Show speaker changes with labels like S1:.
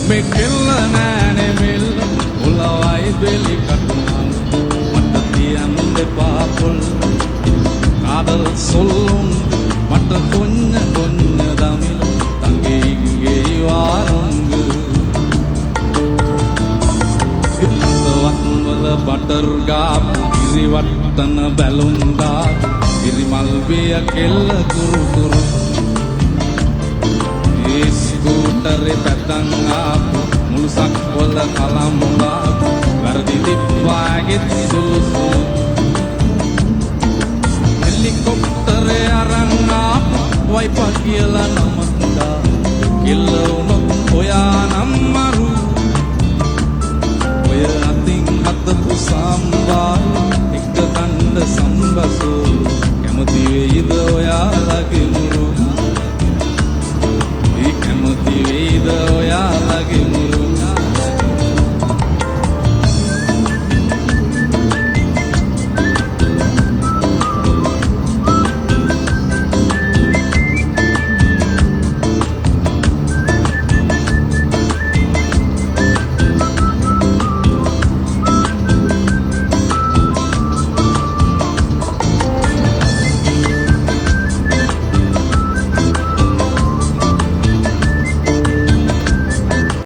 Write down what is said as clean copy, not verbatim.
S1: මේ කෙල්ල නෑනේ මෙල්ල උලවයි බෙලි කටුමන් මට තියන්න දෙපා පොල් කාදල් සොල්ලුන් මට කොන්න කොන්න දමිල තගේ ඉගේ වාරංග වත්වල බටර් ගාප් ඉරිවට්ටන බැලුම් දාප් ඉරිමල් විය කෙල්ල කුරු කුරු ඒ ස්කූටරේ පැතන් ආපු මුළු සක්වල කලම්ලා වැරදි දිප්පාගෙත් සුළු සුළු හෙලිකොප්ටරේ අරන් ආපු වයිපා කියලා නමක් දා කෙල්ල උන